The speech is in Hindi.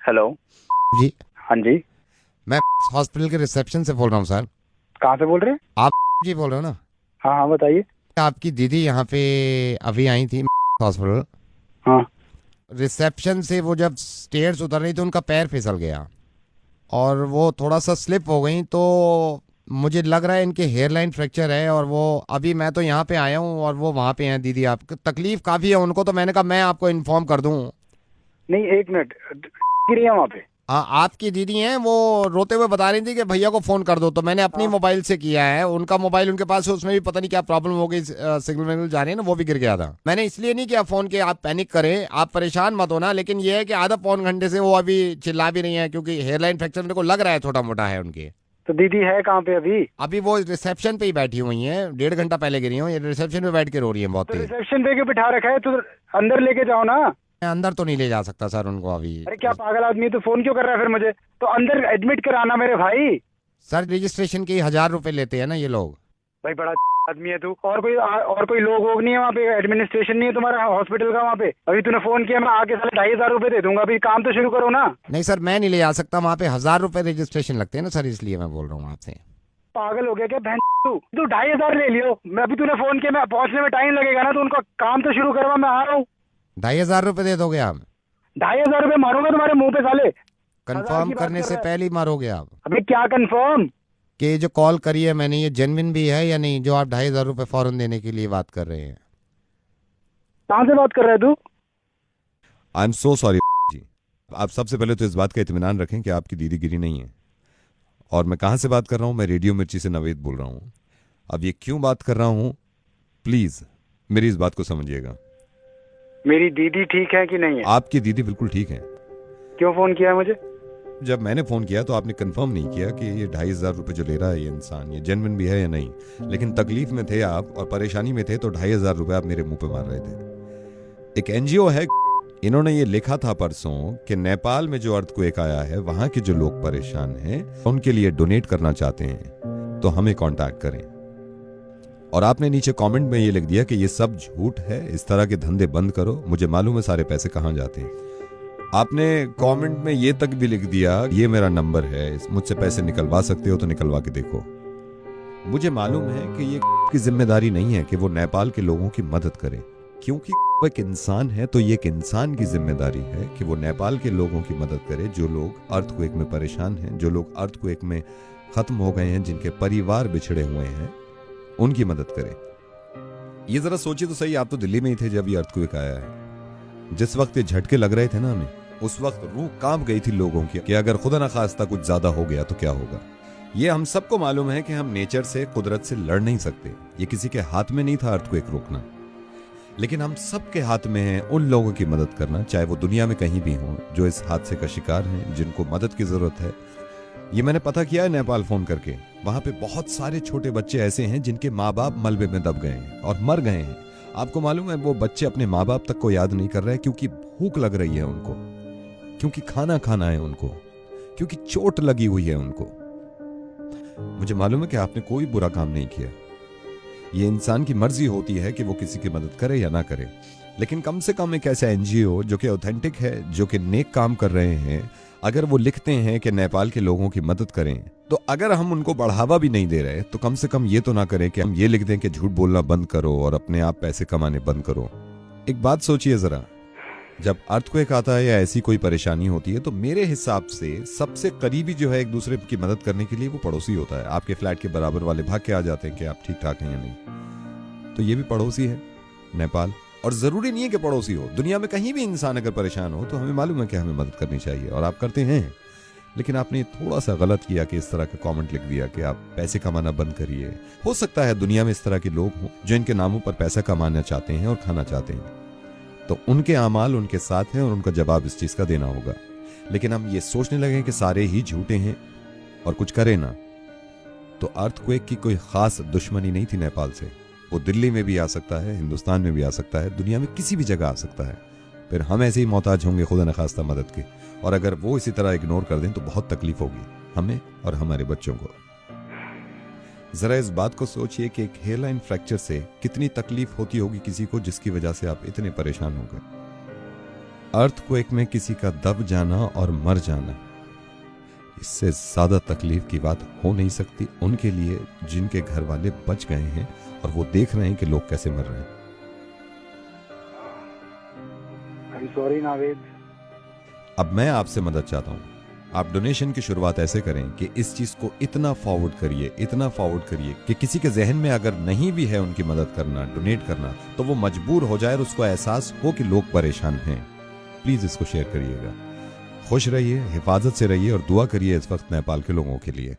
हेलो। जी, हाँ जी। मैं हॉस्पिटल के रिसेप्शन से बोल रहा हूँ सर। कहाँ से बोल रहे हैं? आप जी बोल रहे हो ना? हाँ हाँ, बताइए। आपकी दीदी यहाँ पे अभी आई थी हॉस्पिटल। हाँ। रिसेप्शन से वो जब स्टेयर्स उतर रही तो उनका पैर फिसल गया और वो थोड़ा सा स्लिप हो गई, तो मुझे लग रहा है इनके हेयर लाइन फ्रैक्चर है। और वो अभी मैं तो यहाँ पे आया हूँ और वो वहाँ पे हैं दीदी। आपको तकलीफ काफ़ी है उनको, तो मैंने कहा मैं आपको इन्फॉर्म कर दूँ। नहीं, एक मिनट। गिरी है वहाँ पे? हाँ, आपकी दीदी हैं, वो रोते हुए बता रही थी कि भैया को फ़ोन कर दो, तो मैंने अपनी हाँ। मोबाइल से किया है। उनका मोबाइल उनके पास है, उसमें भी पता नहीं क्या प्रॉब्लम हो गई, सिग्नल विग्नल जा रहे हैं ना, वो भी गिर गया था। मैंने इसलिए नहीं किया फ़ोन के आप पैनिक करें, आप परेशान मत होना, लेकिन ये है कि आधा पौन घंटे से वो अभी चिल्ला भी रही हैं क्योंकि हेयरलाइन फ्रैक्चर मेरे को लग रहा है छोटा मोटा है उनके। तो दीदी है कहाँ पे अभी? अभी वो रिसेप्शन पे ही बैठी हुई हैं, 1.5 घंटा पहले गिरी हूँ, ये रिसेप्शन पे बैठ के रो रही है बहुत तो तेज। रिसेप्शन पे के बिठा रखा है, तो अंदर लेके जाओ ना। मैं अंदर तो नहीं ले जा सकता सर उनको अभी। अरे क्या पागल आदमी है, तो फोन क्यों कर रहा है फिर मुझे? तो अंदर एडमिट कराना मेरे भाई। सर रजिस्ट्रेशन के 1,000 रुपये लेते हैं ना ये लोग। भाई बड़ा आदमी है तू। और कोई लोग वोग नहीं है वहाँ पे? एडमिनिस्ट्रेशन नहीं है तुम्हारा हॉस्पिटल का वहाँ पे? अभी तूने फोन किया, मैं आके साले 2,500 रुपए दे दूंगा। अभी काम तो शुरू करो ना। नहीं सर, मैं नहीं ले जा सकता वहाँ पे, 1,000 रुपये रजिस्ट्रेशन लगते हैं ना सर, इसलिए मैं बोल रहा हूँ आपसे। पागल हो गया क्या बहन? तू 2,500 ले लियो। मैं अभी तूने फोन किया, मैं पहुंचने में टाइम लगेगा ना, तो उनका काम तो शुरू करवा, मैं आ रहा हूँ। 2,500 रुपये दे दोगे आप? 2,500 रुपए मारूंगा तुम्हारे मुंह पे साले। हजार कंफर्म की बात करने कर से रहा है। पहले ही मारोगे आप? अबे क्या कंफर्म? कि ये जो कॉल करी है मैंने, ये जेन्युइन भी है या नहीं, जो आप 2,500 रुपये फौरन देने के लिए बात कर रहे हैं? कहाँ से बात कर रहा है तू? आई एम सो सॉरी जी। आप सबसे पहले तो इस बात का इत्मीनान रखें कि आपकी दीदी गिरी नहीं है। और मैं कहाँ से बात कर रहा हूँ? मैं रेडियो मिर्ची से नवेद बोल रहा हूँ। अब ये क्यों बात कर रहा हूँ, प्लीज मेरी इस बात को समझिएगा। मेरी दीदी ठीक है कि नहीं है? आपकी दीदी बिल्कुल ठीक है। क्यों फोन किया है मुझे? जब मैंने फोन किया तो आपने कंफर्म नहीं किया कि ये 2,500 रुपये जो ले रहा है ये इंसान, ये जेन्युइन भी है या नहीं। लेकिन तकलीफ में थे आप और परेशानी में थे, तो 2,500 रुपये आप मेरे मुंह पे मार रहे थे। एक एनजीओ है, इन्होंने ये लिखा था परसों कि नेपाल में जो अर्थक्वेक आया है, वहां के जो लोग परेशान हैं उनके लिए डोनेट करना चाहते हैं, तो हमें कांटेक्ट करें। और आपने नीचे कमेंट में ये लिख दिया कि ये सब झूठ है, इस तरह के धंधे बंद करो, मुझे मालूम है सारे पैसे कहां जाते हैं। आपने कमेंट में ये तक भी लिख दिया, ये मेरा नंबर है, मुझसे पैसे निकलवा सकते हो तो निकलवा के देखो। मुझे मालूम है कि ये की जिम्मेदारी नहीं है कि वो नेपाल के लोगों की मदद करे, क्योंकि वो एक इंसान है, तो ये एक इंसान की जिम्मेदारी है कि वो नेपाल के लोगों की मदद करे, जो लोग अर्थक्वेक में परेशान हैं, जो लोग अर्थक्वेक में खत्म हो गए हैं, जिनके परिवार बिछड़े हुए हैं, उनकी मदद करे। ये जरा सोचिए तो सही, आप तो दिल्ली में ही थे जब ये अर्थक्वेक आया है। जिस वक्त ये झटके लग रहे थे ना हमें, उस वक्त रूह कांप गई थी लोगों की कि अगर खुदा न खास्ता कुछ ज्यादा हो गया तो क्या होगा। ये हम सबको मालूम है कि हम नेचर से, कुदरत से लड़ नहीं सकते, ये किसी के हाथ में नहीं था अर्थक्वेक रोकना। लेकिन हम सबके हाथ में है उन लोगों की मदद करना, चाहे वो दुनिया में कहीं भी हों, जो इस हादसे का शिकार हैं, जिनको मदद की जरूरत है। ये मैंने पता किया है नेपाल फोन करके, वहां पे बहुत सारे छोटे बच्चे ऐसे हैं जिनके माँ बाप मलबे में दब गए हैं और मर गए हैं। आपको मालूम है वो बच्चे अपने माँ बाप तक को याद नहीं कर रहे, क्योंकि भूख लग रही है उनको, क्योंकि खाना खाना है उनको, क्योंकि चोट लगी हुई है उनको। मुझे मालूम है कि आपने कोई बुरा काम नहीं किया, ये इंसान की मर्जी होती है कि वो किसी की मदद करे या ना करे। लेकिन कम से कम एक ऐसा एनजीओ जो कि ऑथेंटिक है, जो कि नेक काम कर रहे हैं, अगर वो लिखते हैं कि नेपाल के लोगों की मदद करें, तो अगर हम उनको बढ़ावा भी नहीं दे रहे, तो कम से कम ये तो ना करें कि हम ये लिख दें कि झूठ बोलना बंद करो और अपने आप पैसे कमाने बंद करो। एक बात सोचिए जरा, जब अर्थक्वेक आता है या ऐसी कोई परेशानी होती है, तो मेरे हिसाब से सबसे करीबी जो है एक दूसरे की मदद करने के लिए, वो पड़ोसी होता है। आपके फ्लैट के बराबर वाले भाग के आ जाते हैं कि आप ठीक ठाक हैं या नहीं। तो ये भी पड़ोसी है नेपाल। और जरूरी नहीं है कि पड़ोसी हो, दुनिया में कहीं भी इंसान अगर परेशान हो तो हमें मालूम है कि हमें मदद करनी चाहिए, और आप करते हैं। लेकिन आपने थोड़ा सा गलत किया कि इस तरह का कमेंट लिख दिया कि आप पैसे कमाना बंद करिए। हो सकता है दुनिया में इस तरह के लोग हों जो इनके नामों पर पैसा कमाना चाहते हैं और खाना चाहते हैं, तो उनके अमाल उनके साथ हैं और उनका जवाब इस चीज का देना होगा। लेकिन हम ये सोचने लगे कि सारे ही झूठे हैं और कुछ करें ना, तो अर्थक्वेक की कोई खास दुश्मनी नहीं थी नेपाल से। वो दिल्ली में भी आ सकता है, हिंदुस्तान में भी आ सकता है, दुनिया में किसी भी जगह आ सकता है। फिर हम ऐसे ही मोहताज होंगे खुदा न खास्ता मदद के, और अगर वो इसी तरह इग्नोर कर दें तो बहुत तकलीफ होगी हमें और हमारे बच्चों को। जरा इस बात को सोचिए कि एक हेयरलाइन फ्रैक्चर से कितनी तकलीफ होती होगी किसी को, जिसकी वजह से आप इतने परेशान हो गए। अर्थक्वेक में किसी का दब जाना और मर जाना, इससे ज्यादा तकलीफ की बात हो नहीं सकती उनके लिए जिनके घर वाले बच गए हैं और वो देख रहे हैं कि लोग कैसे मर रहे हैं। I am sorry Naved. अब मैं आपसे मदद चाहता हूं, आप डोनेशन की शुरुआत ऐसे करें कि इस चीज को इतना फॉरवर्ड करिए कि किसी के जहन में अगर नहीं भी है उनकी मदद करना, डोनेट करना, तो वो मजबूर हो जाए और उसको एहसास हो कि लोग परेशान हैं। प्लीज इसको शेयर करिएगा। खुश रहिए, हिफाजत से रहिए और दुआ करिए इस वक्त नेपाल के लोगों के लिए।